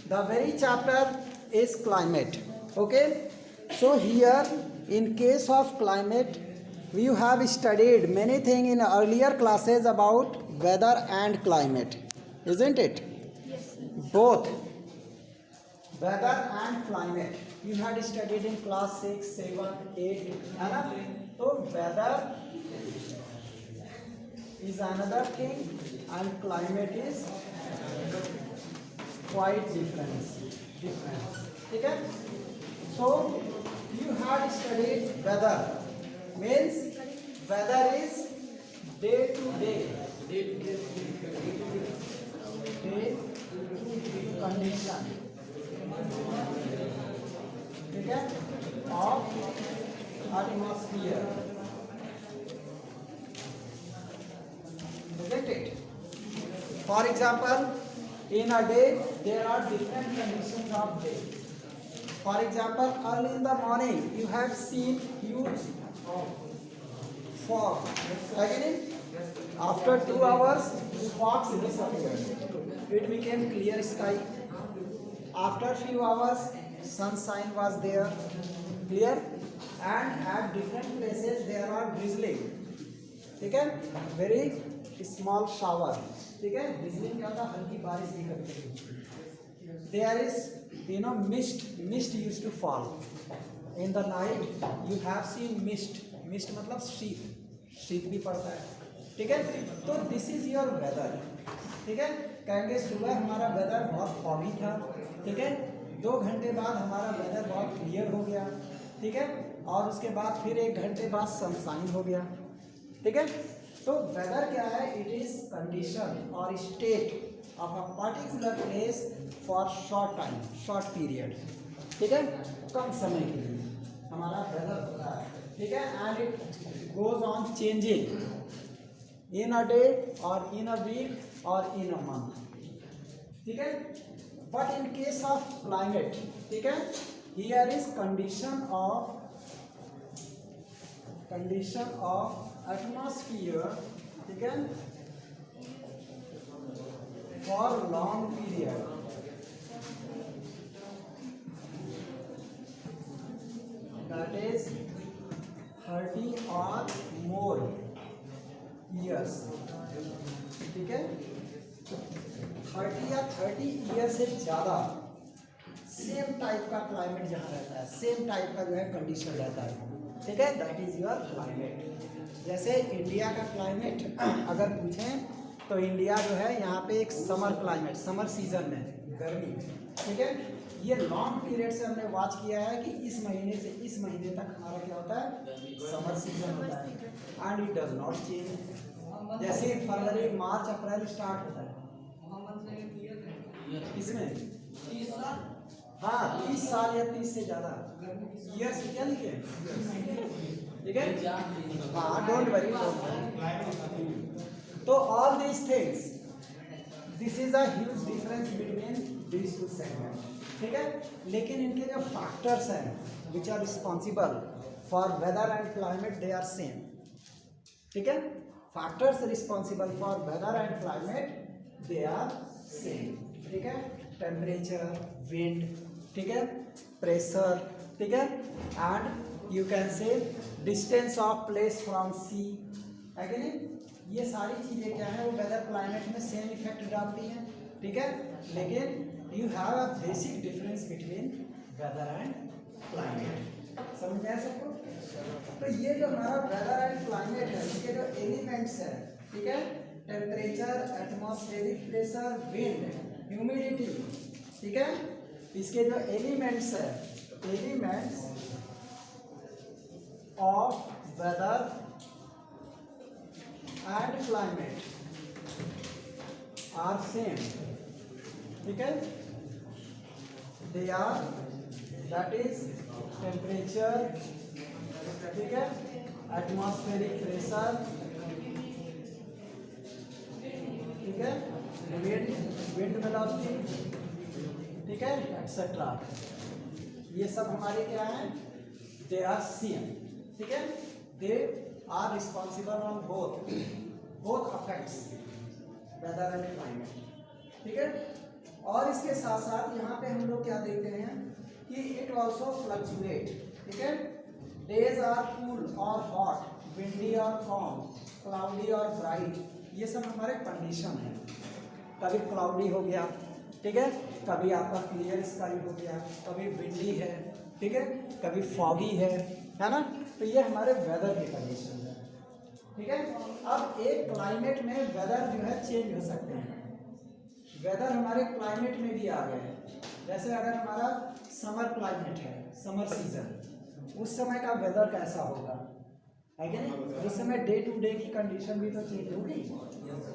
The very chapter is climate. Okay, so here in case of climate we have studied many things in earlier classes about weather and climate, isn't it? Yes. Both weather and climate you had studied in class 6, 7, 8 है ना. तो weather is another thing and climate is quite different. ठीक है. So you had studied weather means weather is day to day condition, ठीक है, of atmosphere, isn't it? For example, in a day there are different conditions of day. For example, early in the morning you have seen huge fog. Again, after 2 hours, fog disappeared. It became clear sky. After few hours, sunshine was there, clear, and at different places there are drizzling. ठीक है, very small shower. ठीक है, drizzling क्या होता है? हल्की बारिश भी करती है. There is, mist used to fall. In the night you have seen mist मतलब शीत भी पड़ता है. ठीक है, तो दिस इज योर वेदर. ठीक है, कहेंगे सुबह हमारा वेदर बहुत फॉगी था. ठीक है, 2 घंटे बाद हमारा वेदर बहुत क्लियर हो गया. ठीक है, और उसके बाद फिर 1 घंटे बाद सनशाइन हो गया. ठीक है, तो वेदर क्या है? इट इज कंडीशन और state of a particular place for short time, short period. ठीक है, कम समय के लिए हमारा वेदर होता है. ठीक है, and it goes on changing in a day or in a week or in a month. ठीक है, but in case of climate, ठीक है, here is condition of atmosphere. ठीक है, for long period, that is 30 or more years. ठीक है, 30 या 30 year से ज़्यादा सेम टाइप का क्लाइमेट जहाँ रहता है, सेम टाइप का जो है कंडीशन रहता है. ठीक है, दैट इज योर क्लाइमेट. जैसे इंडिया का क्लाइमेट अगर पूछें तो इंडिया जो है यहाँ पे एक समर क्लाइमेट, समर सीजन में गर्मी. ठीक है, ये लॉन्ग पीरियड से हमने वॉच किया है कि इस महीने से इस महीने तक हमारा क्या होता है? समर सीजन होता है. And it does not change. जैसे फरवरी, मार्च, अप्रैल स्टार्ट होता है इसमें 30 साल, हाँ 30 साल या 30 से ज़्यादा ईयर्स क्या लिखे. ठीक है, हाँ डोंट वरी. तो all these things, this is a huge difference between these two segment. ठीक है, लेकिन इनके जो फैक्टर्स हैं which are responsible for weather and climate they are same. ठीक है, factors responsible for weather and climate they are same. ठीक है, टेम्परेचर, विंड, ठीक है, प्रेशर, ठीक है, and you can say distance of place from sea. है कि नहीं? ये सारी चीज़ें क्या है वो वेदर क्लाइमेट में सेम इफेक्ट डालती हैं. ठीक है, लेकिन you have a basic difference between weather and climate. समझ आया सबको? तो ये जो हमारा वेदर एंड क्लाइमेट है इसके जो एलिमेंट्स है, ठीक है, temperature, atmospheric pressure, wind, humidity. ठीक है, इसके जो एलिमेंट्स है, elements of weather and climate are same. ठीक है, they are, that is temperature, ठीक है, atmospheric pressure, ठीक है, wind velocity, ठीक है, एक्सेट्रा. ये सब हमारे क्या हैं? They are same. ठीक है, दे are responsible on both affects weather and climate. ठीक है, और इसके साथ साथ यहाँ पे हम लोग क्या देखते हैं कि इट ऑल्सो फ्लक्चुएट, ठीक है। डेज आर कूल और हॉट, विंडी और कॉम, क्लाउडी और ब्राइट, ये सब हमारे कंडीशन है। कभी क्लाउडी हो गया, ठीक है, कभी आपका क्लियर स्काई हो गया, कभी विंडी है, ठीक है, कभी फॉगी है ना। तो ये हमारे वेदर की कंडीशन है, ठीक है। अब एक क्लाइमेट में वेदर जो है चेंज हो सकते हैं। वेदर हमारे क्लाइमेट में भी आ गए हैं। जैसे अगर हमारा समर क्लाइमेट है, समर सीजन, उस समय का वेदर कैसा होगा, है कि नहीं। उस समय डे टू डे की कंडीशन भी तो चेंज होगी,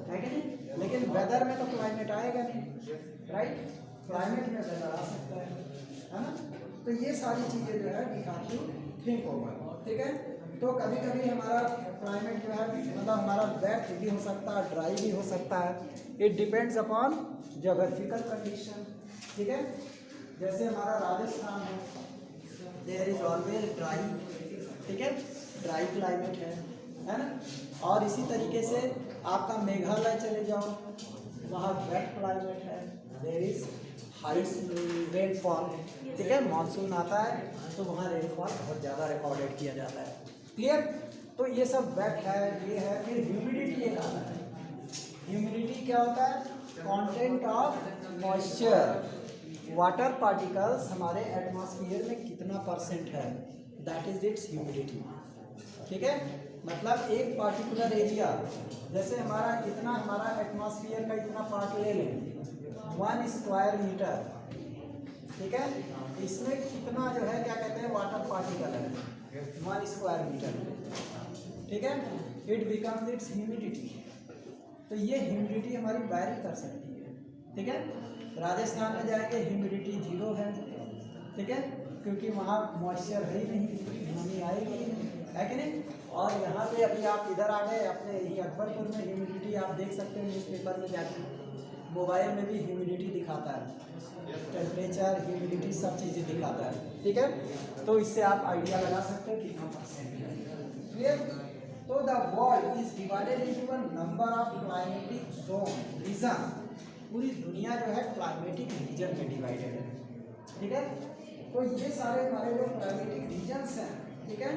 है कि नहीं। लेकिन वेदर में तो क्लाइमेट आएगा नहीं, राइट। क्लाइमेट में वेदर आ सकता है ना। तो ये सारी चीज़ें जो है we have to think over, ठीक है। तो कभी कभी हमारा क्लाइमेट जो है मतलब हमारा वेट भी हो सकता है, ड्राई भी हो सकता है। It depends upon geographical condition, ठीक है। जैसे हमारा राजस्थान है, देयर इज ऑलवेज ड्राई, ठीक है, ड्राई क्लाइमेट है ना। और इसी तरीके से आपका मेघालय चले जाओ, वहाँ वेट क्लाइमेट है, देयर इज हाई रेनफॉल, ठीक है। मानसून आता है तो वहाँ रेनफॉल बहुत ज़्यादा रिकॉर्डेड किया जाता है, क्लियर। तो ये सब वेट है, ये है। फिर ह्यूमिडिटी एक आता है। ह्यूमिडिटी क्या होता है, content of moisture, water particles हमारे एटमॉस्फेयर में कितना परसेंट है, दैट इज इट्स ह्यूमिडिटी, ठीक है। मतलब एक पार्टिकुलर एरिया, जैसे हमारा इतना, हमारा एटमॉस्फेयर का इतना पार्ट ले लें 1 स्क्वायर मीटर, ठीक है। इसमें कितना जो है क्या कहते हैं वाटर पार्टिकल है 1 स्क्वायर मीटर, ठीक है। It becomes it's humidity. तो ये ह्यूमिडिटी हमारी वैरी कर सकती है, ठीक है। राजस्थान में जाएंगे ह्यूमिडिटी 0 है, ठीक है, क्योंकि वहाँ मॉइस्चर है ही नहीं, नमी आएगी ही नहीं, है कि नहीं। और यहाँ पे अभी आप इधर आ गए अपने यही अकबरपुर में, ह्यूमिडिटी आप देख सकते हैं न्यूज़पेपर में जाके, मोबाइल में भी ह्यूमिडिटी दिखाता है, टेम्परेचर, ह्यूमिडिटी सब चीज़ें दिखाता है, ठीक है। तो इससे आप आइडिया लगा सकते हो कितना परसेंट है, क्लियर। तो the world is divided into a number of climatic zone, region. पूरी दुनिया जो है क्लाइमेटिक रीजन में डिवाइडेड है, ठीक है। तो ये सारे हमारे जो क्लाइमेटिक रीजन्स हैं, ठीक है,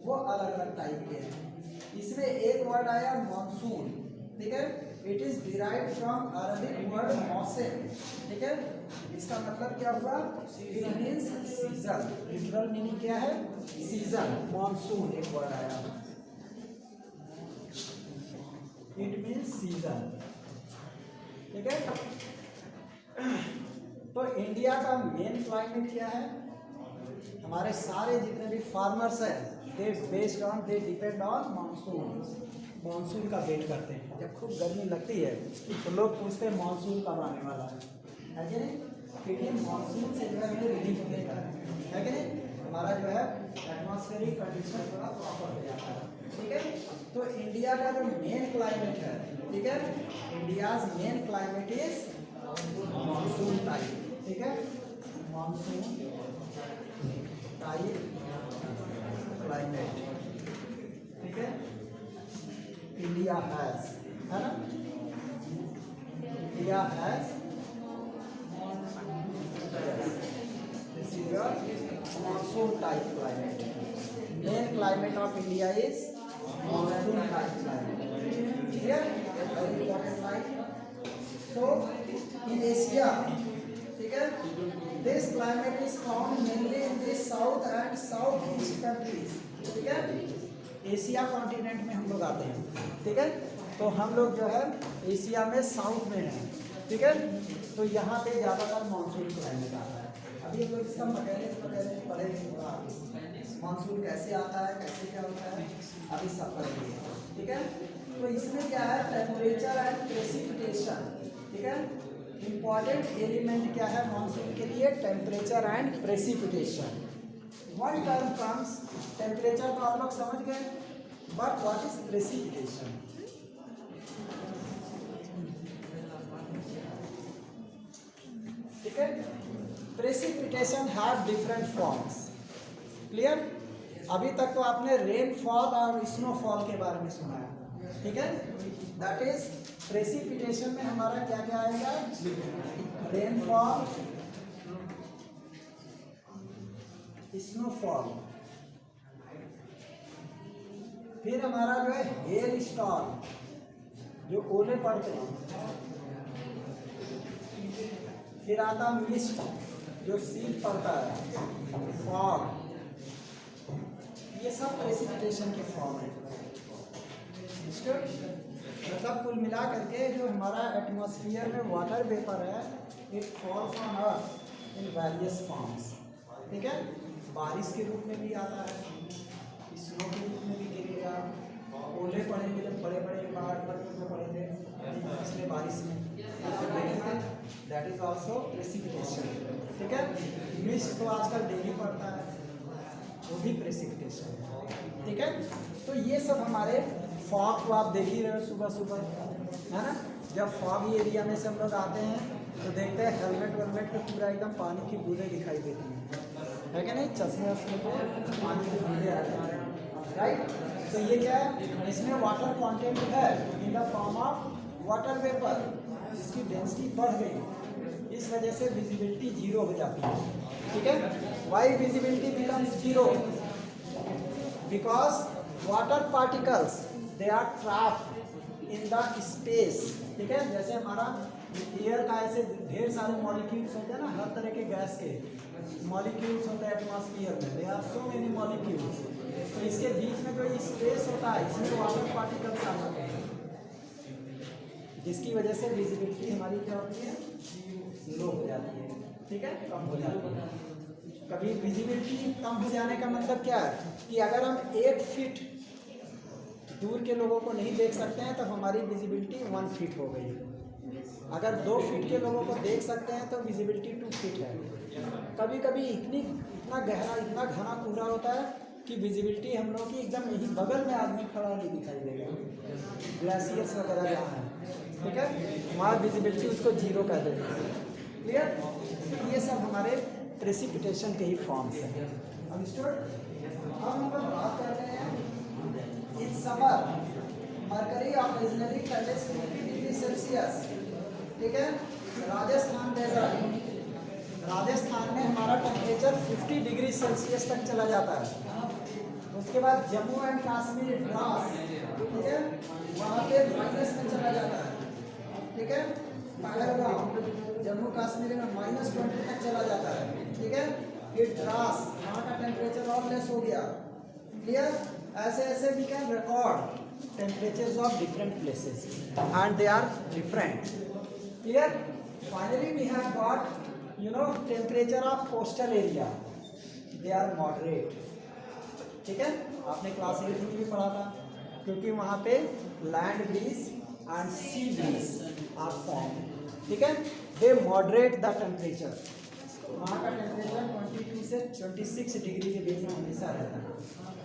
वो अलग अलग टाइप के हैं। इसमें एक वर्ड आया मॉनसून, ठीक है। It is derived from Arabic word मौसम, ठीक है। इसका मतलब क्या हुआ, it means season. Literal meaning क्या है, सीजन। मॉनसून एक वर्ड आया, इट मीन्स सीजन, ठीक है। तो इंडिया का मेन क्लाइमेट क्या है, हमारे सारे जितने भी फार्मर्स हैं they based on, they depend on monsoon. Monsoon का वेट करते हैं। जब खूब गर्मी लगती है तो लोग पूछते हैं मानसून कब आने वाला है कि नहीं, क्योंकि मानसून से जो है हमें रिलीफ मिलता है कि नहीं। हमारा जो है एटमॉस्फेरिक कंडीशन थोड़ा प्रॉपर हो जाता है, ठीक है। तो इंडिया का जो मेन क्लाइमेट है, ठीक है, India's main climate is monsoon type, ठीक है, मानसून टाइप क्लाइमेट, ठीक है। इंडिया हैज, है ना, India has, this is your monsoon type climate. Main climate of India is monsoon type climate, clear, very important line. So in Asia, ठीक है, this climate is found mainly in the south and south east countries, ठीक है। Asia continent में हम लोग आते हैं, ठीक है। तो हम लोग जो है एशिया में साउथ में हैं, ठीक है। तो यहाँ पे ज़्यादातर मानसून क्लाइमेट आता है। अभी हम लोग इसका मैकेनिज्म वगैरह पढ़ेंगे, मानसून कैसे आता है, कैसे क्या होता है, अभी सब पढ़ेंगे, ठीक है। तो इसमें क्या है, टेम्परेचर एंड प्रेसिपिटेशन, ठीक है। इम्पॉर्टेंट एलिमेंट क्या है मानसून के लिए, temperature and precipitation. One term comes, temperature तो आप लोग समझ गए, बट व्हाट इज प्रेसिपिटेशन, ठीक है। Precipitation have different forms, clear. अभी तक तो आपने रेनफॉल और स्नोफॉल के बारे में सुना है, ठीक है। दैट इज प्रेसिपिटेशन में हमारा क्या क्या आएगा, रेनफॉल, स्नोफॉल, फिर हमारा जो है हेल स्टॉर्म, जो ओले पड़ते हैं, फिर आता मिस्ट, जो शीत पड़ता है, फॉग, ये सब प्रेसिपिटेशन के फॉर्म है। मतलब कुल मिला करके जो हमारा एटमॉस्फेयर में वाटर वेपर है, it falls on earth in various forms. ठीक है, बारिश के रूप में भी आता है, स्नो के रूप में भी गिरेगा, ओले पड़ेंगे, जब बड़े बड़े पहाड़ पर जो पड़े थे पिछले बारिश में, दैट इज ऑल्सो प्रेसिपिटेशन। ठीक है, मिस्ट तो आजकल डेली पड़ता है, वो भी प्रेसिपिटेशन है। ठीक है, तो ये सब हमारे फॉग को आप देख ही रहे हो सुबह सुबह, है ना। जब फॉग एरिया में से हम लोग आते हैं तो देखते हैं हेलमेट वेलमेट पे पूरा एकदम पानी की बूंदें दिखाई देती हैं, है कि नहीं, चश्मे वश्मे पे पानी की बूंदें आती हैं, राइट। तो ये क्या है, इसमें वाटर कंटेंट है इन the form of water vapour, इसकी डेंसिटी बढ़ गई, इस वजह से विजिबिलिटी जीरो हो जाती है। ठीक है, why visibility becomes zero, because water particles they are trapped in the space. ठीक है, जैसे हमारा एयर का ऐसे ढेर सारे मॉलिक्यूल्स होते हैं ना, हर तरह के गैस के मॉलिक्यूल्स होते हैं एटमॉस्फेयर में, they are so many molecules. तो इसके बीच में जो स्पेस होता है, इसमें वाटर पार्टिकल्स आ जाते हैं, जिसकी वजह से विजिबिलिटी हमारी क्या होती है, लो हो जाती है। ठीक है, कम हो जाती है। कभी विजिबिलिटी कम हो जाने का मतलब क्या है कि अगर हम 1 फीट दूर के लोगों को नहीं देख सकते हैं तो हमारी विजिबिलिटी 1 फीट हो गई। अगर 2 फीट के लोगों को देख सकते हैं तो विजिबिलिटी 2 फीट है। कभी कभी इतना गहरा, इतना घना कोहरा होता है कि विजिबिलिटी हम लोग की एकदम यही बगल में आदमी खड़ा नहीं दिखाई देगा, ग्लेशियर्स वगैरह जहाँ है। ठीक है, वहाँ विजिबिलिटी उसको जीरो कर देते हैं। क्लियर, ये सब हमारे प्रेसिपिटेशन के ही फॉर्म्स हैं। अंडरस्टूड। अब हम लोग बात कर रहे हैं in summer mercury occasionally touches 50 degree Celsius. ठीक है, राजस्थान डेजर्ट, राजस्थान में हमारा टेम्परेचर 50 डिग्री सेल्सियस तक चला जाता है। उसके बाद जम्मू एंड कश्मीर द्रास, ठीक है, वहाँ पे माइनस में चला जाता है। ठीक है, पहलगाम जम्मू कश्मीर में -20 तक चला जाता है। ठीक है, फिर द्रास, वहाँ का टेम्परेचर और लेस हो गया। क्लियर, ऐसे ऐसे we can record temperatures of different places and they are different. Clear, finally we have got temperature of coastal area, they are moderate. ठीक है, आपने क्लास 8 में भी पढ़ा था, क्योंकि वहाँ पे land breeze and sea breeze are form. ठीक है, दे मॉडरेट द टेम्परेचर, वहाँ का टेम्परेचर 22 से 26 डिग्री के बीच में हमेशा रहता है।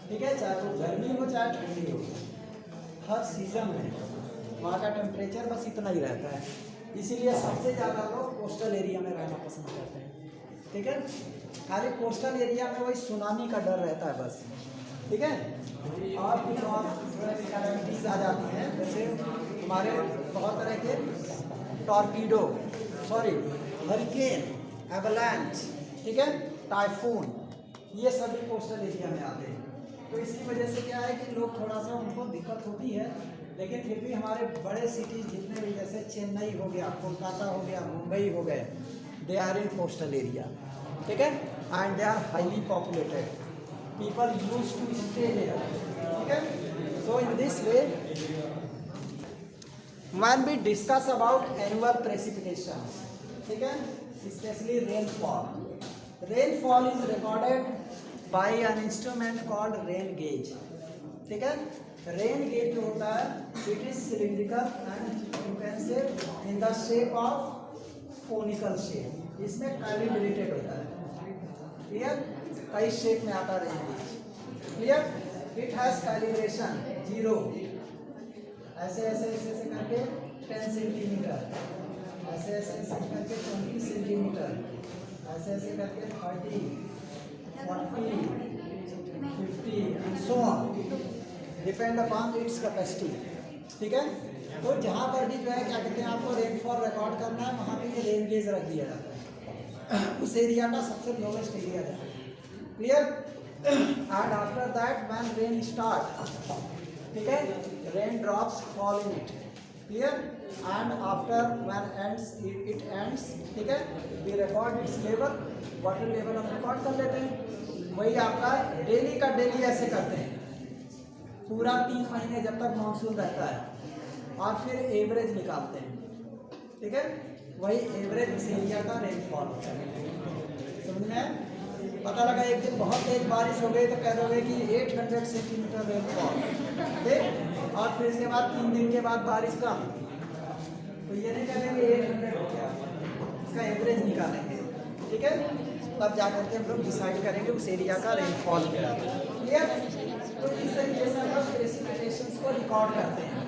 ठीक है, चाहे वो गर्मी हो चाहे ठंडी हो, हर सीजन में वहाँ का टेम्परेचर बस इतना ही रहता है। इसीलिए सबसे ज़्यादा लोग कोस्टल एरिया में रहना पसंद करते हैं। ठीक है, खाली कोस्टल एरिया में वही सुनामी का डर रहता है बस। ठीक है, और कुछ और कैलेमिटीज आ जाती हैं, जैसे हमारे बहुत तरह के टॉर्पीडो, हरिकेन, एवलांच, ठीक है, टाइफून, ये सभी कोस्टल एरिया में आते हैं। तो इसकी वजह से क्या है कि लोग थोड़ा सा उनको दिक्कत होती है, लेकिन फिर भी हमारे बड़े सिटीज जितने भी, जैसे चेन्नई हो गया, कोलकाता हो गया, मुंबई हो गए, they are in coastal area. ठीक है, and they are highly populated, people use to stay there. ठीक है, so in this way when we discuss about annual precipitation, ठीक है, especially rainfall is recorded by an instrument called rain gauge। ठीक है, rain gauge जो होता है, it is cylindrical and you can से in the shape of conical shape, इसमें calibrated होता है। क्लियर, कई शेप में आता rain gauge. Clear, it has calibration 0, ऐसे ऐसे ऐसे ऐसे करके 10 सेंटीमीटर, ऐसे ऐसे ऐसे करके 20 सेंटीमीटर, ऐसे ऐसे करके 30, 40, 50 and so on, depend upon its capacity. ठीक है, तो जहाँ पर भी जो है क्या कहते हैं आपको रेनफॉल रिकॉर्ड करना है, वहाँ पे ये रेन गेज रख दिया जाता है, उस एरिया का सबसे लोवेस्ट एरिया जाए। Clear? And after that when rain start, ठीक है, rain drops fall in it. Clear? And after when ends it ends, ठीक है, we record its level, water level हम रिकॉर्ड कर लेते हैं। वही आपका डेली का डेली ऐसे करते हैं पूरा 3 महीने जब तक मानसून रहता है, और फिर एवरेज निकालते हैं। ठीक है, वही एवरेज इस एरिया का रेनफॉल होता है। समझ में? पता लगा एक दिन बहुत तेज बारिश हो गई तो कह दोगे कि 800 सेंटीमीटर रेनफॉल, ठीक, और फिर इसके बाद 3 दिन के बाद बारिश कम, तो ये नहीं कहेंगे 800 हो गया, इसका एवरेज निकालेंगे। ठीक है, तब जाकर के हम लोग डिसाइड करेंगे उस एरिया का रेनफॉल क्या है। क्लियर? तो इस तरीके से हम लोग प्रेसिपिटेशंस को रिकॉर्ड करते हैं।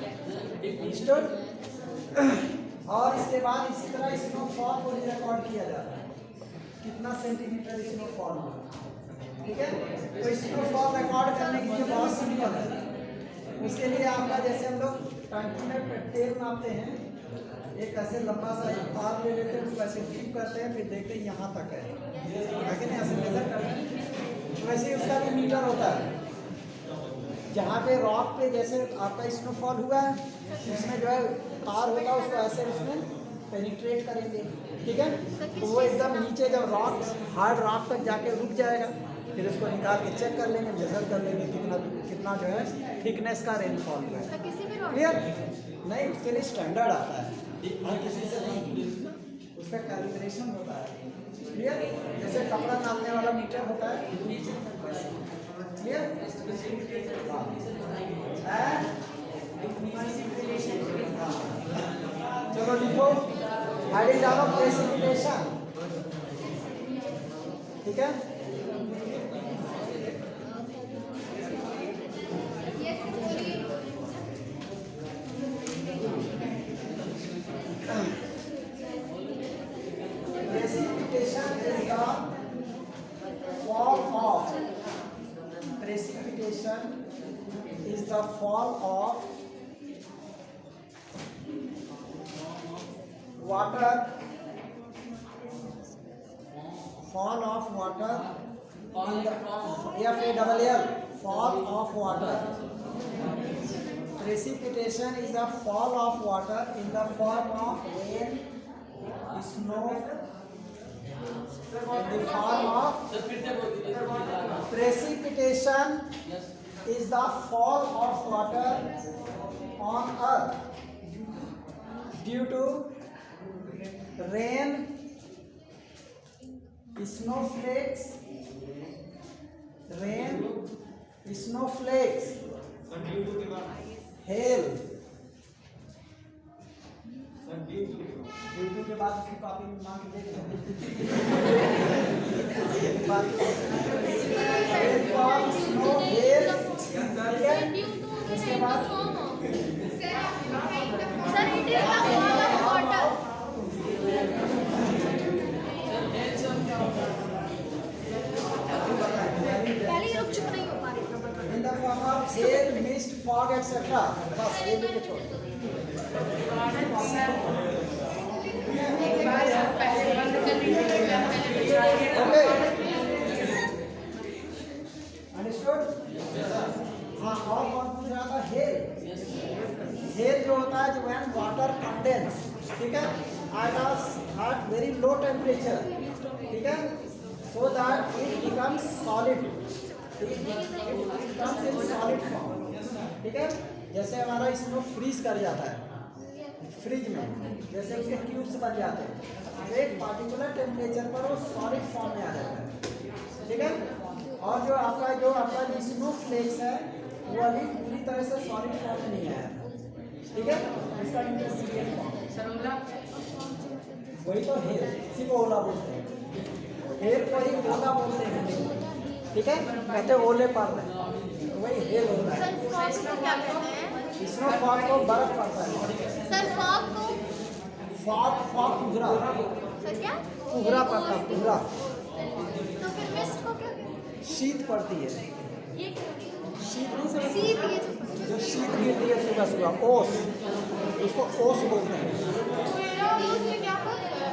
और इसके बाद इसी तरह स्नोफॉल को भी रिकॉर्ड किया जाता है, कितना सेंटीमीटर स्नोफॉल हुआ। ठीक है, तो स्नोफॉल रिकॉर्ड करने के लिए बहुत सिंपल है। उसके लिए आपका जैसे हम लोग 20 मिनट टेल नापते हैं, एक ऐसे लंबा सा तार ले लेते हैं, उसको ऐसे डीप करते हैं, फिर देखते हैं यहाँ तक है लेकिन ऐसे मेजर करते हैं। वैसे ही उसका भी मीटर होता है। जहाँ पे रॉक पे जैसे आपका स्नोफॉल हुआ है, उसमें जो है तार होगा, उसको ऐसे उसमें पेनिट्रेट करेंगे। ठीक है, तो वो एकदम नीचे जब रॉक हार्ड रॉक तक जाके रुक जाएगा, फिर उसको निकाल के चेक कर लेंगे, मेजर कर लेंगे कितना जो है थिकनेस का रेनफॉल हुआ है। क्लियर? नहीं, उसके लिए स्टैंडर्ड आता है, हर किसी से नहीं, उसका कैलिब्रेशन होता है। क्लियर? जैसे कपड़ा नापने वाला मीटर होता है। क्लियर? चलो लिखो, हेडिंग डालो प्रेसिपिटेशन। ठीक है, precipitation is the fall of, precipitation is the fall of water, fall of water in the FALL, fall of water. Precipitation is a fall of water in the form of rain, snow, in the form of precipitation is the fall of water on earth due to rain, snowflakes, hail। Duty के बाद उसकी copy में मांग के देख उसके बाद in the form of hail, mist, fog, etc. बस ये लिख के छोड़। Okay. Understood? हाँ, और कौन पूछ रहा था? हेल। हेल जो होता है, जो when water condense, ठीक है, at very low temperature, ठीक है, so that it becomes solid, it comes in solid form, ठीक है। जैसे हमारा स्नो फ्रीज कर जाता है फ्रिज में, जैसे उसके क्यूब्स बन जाते हैं, एक पार्टिकुलर टेम्परेचर पर वो सॉलिड फॉर्म में आ जाता है। ठीक है, और जो आपका स्नो फ्लेक्स है वो अभी पूरी तरह से सॉलिड फॉर्म में नहीं आया। ठीक है, इसका इंटरमीडिएट फॉर्म वही तो हेल, इसी को ओला बोलते हैं। हेल को ही ओला बोलते हैं। ठीक है, कहते हैं ओले पड़ रहे, वही हेल होता है। स्नोफॉल को बर्फ पड़ता है। सर फॉग को फॉग उगरा, सर क्या उगरा पड़ता है, उगरा। तो फिर मिस्ट को क्या कहते हैं? शीत पड़ती है। ये क्या? शीत नहीं समझ, शीत ये जो शीत गिरती है सुबह सुबह, ओस, उसको ओस बोलते हैं। उसमें क्या होता है?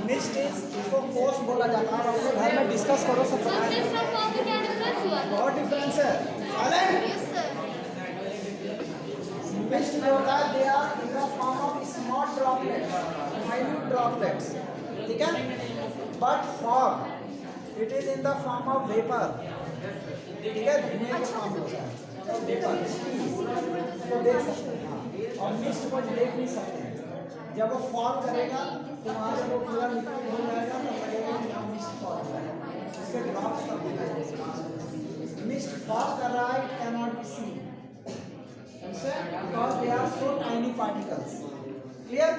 मिस्ट इज, उसको ओस बोला जाता है। और अपने घर में डिस्कस करो सब पता है। मिस्ट और फॉर्म में क्या डिफरेंस हुआ था? बहुत डिफरेंस है। साइलेंट। Yes sir. मिस्ट जो होता है, they are in the form of small droplets, minute droplets, ठीक है। But fog it is in the form of vapour, ठीक है, धुएं का फॉर्म होता है तो वेपर को देख सकते हैं। हाँ, और मिस्ट को देख नहीं सकते हैं। जब वो फॉल करेगा तो वहाँ से वो पूरा लिक्विड हो जाएगा, तो लगेगा कि यहाँ मिस्ट फॉल हो रहा है, उसके ड्रॉप्स सब दिखाई देगा। मिस्ट फॉल कर रहा है, it can not be seen because they are so tiny particles. Clear?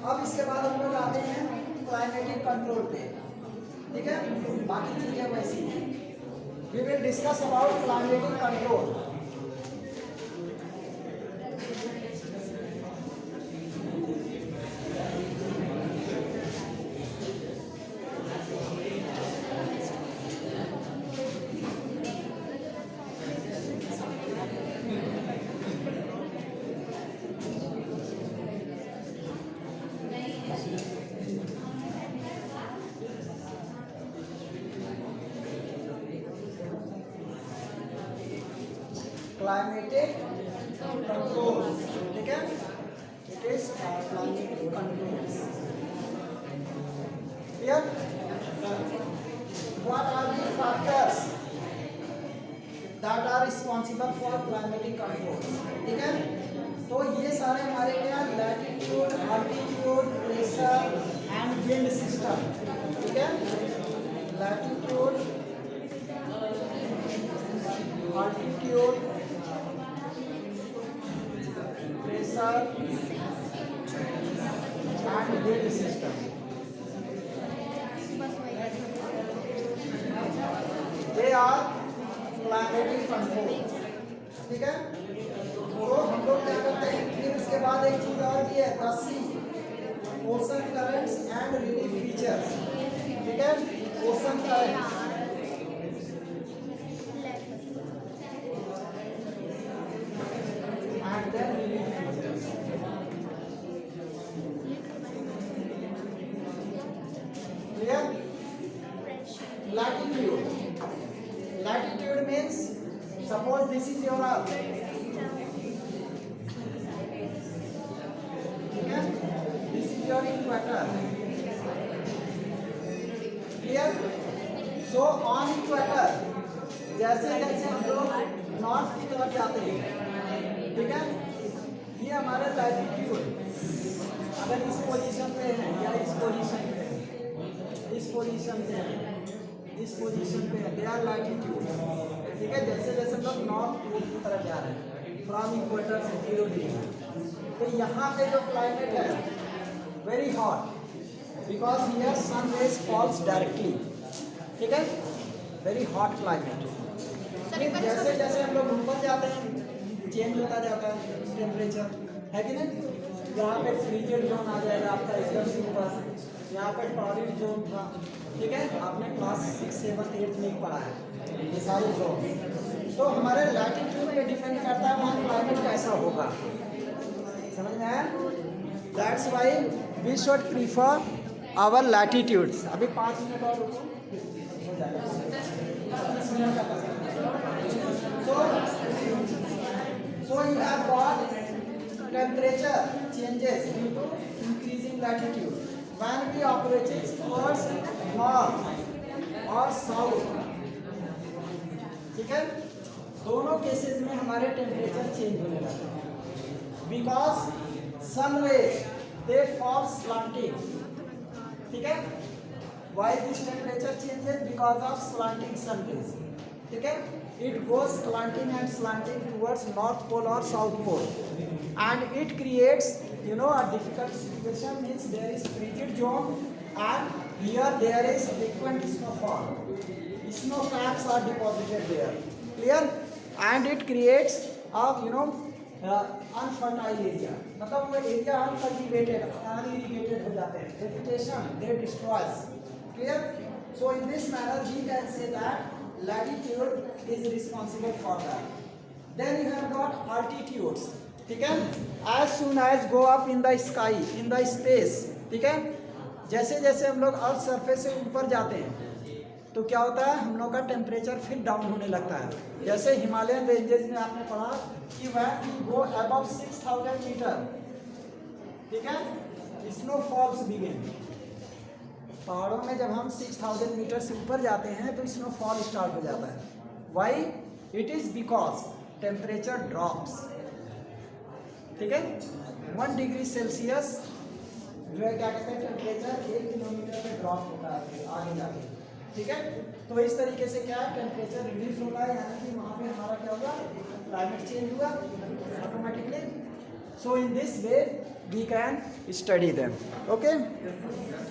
अब इसके बाद हम लोग आते हैं क्लाइमेटिक कंट्रोल पे, ठीक है। बाकी चीजें वैसी हैं। We will discuss about climatic control. Climatic control, ठीक है। It is climatic control. Clear? What are the factors that are responsible for climatic control? ठीक है। तो ये सारे हमारे क्या, latitude, altitude, pressure and wind system, ठीक है। Latitude, altitude, pressure and wind system. They are climatic control, ठीक है। तो हम लोग क्या करते हैं, फिर उसके बाद एक चीज और भी है, the sea, ocean currents and relief features, ठीक है। ocean currents and then relief features. Clear? Latitude. Latitude means, suppose this is your earth, ठीक है, this is your equator. Clear? So on equator, जैसे जैसे हम लोग नॉर्थ की तरफ जाते हैं, ठीक है, ये हमारा लैटिट्यूड अगर इस पोजीशन पे है या इस पोजीशन पे है, इस पोजीशन पे है, इस पोजीशन पे है, दे आर लैटिट्यूड, ठीक है। जैसे जैसे हम लोग नॉर्थ पोल की तरफ जा रहे हैं, फ्रॉम इक्वेटर से 0 डिग्री, तो यहाँ पे जो क्लाइमेट है very hot, because here sun rays falls directly, ठीक है, वेरी हॉट क्लाइमेट। जैसे जैसे हम लोग ऊपर जाते हैं चेंज होता जाता है टेम्परेचर, है कि नहीं। यहाँ पे फ्रीजर जोन आ जाएगा आपका एकदम से ऊपर, यहाँ पे टॉरिड जोन था, ठीक है, आपने क्लास 6, 7, 8 में पढ़ा है ये सारे जोन। तो हमारे लैटिट्यूड पे डिपेंड करता है वहाँ क्लाइमेट कैसा होगा, समझ में आया। That's why we should prefer our latitudes. अभी 5 मिनट और रुको, हो जाएगा 30 मिनट का। So you have got temperature changes due to increasing latitude when we approach towards north or south, ठीक है। दोनों केसेस में हमारे टेम्परेचर चेंज होने लगता है, because sun rays they fall slanting, ठीक है। Why this temperature changes? Because of slanting sun rays, ठीक है। It goes slanting and slanting towards North Pole or South Pole, and it creates, you know, a difficult situation. Means there is frigid zone, and here there is frequent snowfall. Snow caps are deposited there. Clear? And it creates a, you know, unfertile area. मतलब वो area uncultivated, unirrigated हो जाते हैं. Vegetation they destroys. Clear? So in this manner we can say that latitude is responsible for that. Then you have got altitudes. ठीक है, as soon as go up in the sky, in the space, ठीक है, जैसे जैसे हम लोग earth surface से ऊपर जाते हैं तो क्या होता है, हम लोग का टेम्परेचर फिर डाउन होने लगता है। जैसे हिमालयन रेंजेस में आपने पढ़ा कि when we go above 6000 metre, ठीक है, स्नोफॉल्स बिगिन। पहाड़ों में जब हम 6000 मीटर से ऊपर जाते हैं तो स्नोफॉल स्टार्ट हो जाता है। Why? It is because temperature drops, ठीक है, 1 डिग्री सेल्सियस जो है क्या कहते हैं, टेम्परेचर 1 किलोमीटर पे ड्रॉप होता है आगे जाके, ठीक है। तो इस तरीके से क्या है, टेम्परेचर रिड्यूस होता है, यानी कि वहाँ पे हमारा क्या होगा, क्लाइमेट चेंज हुआ automatically. So in this way we can study them, okay.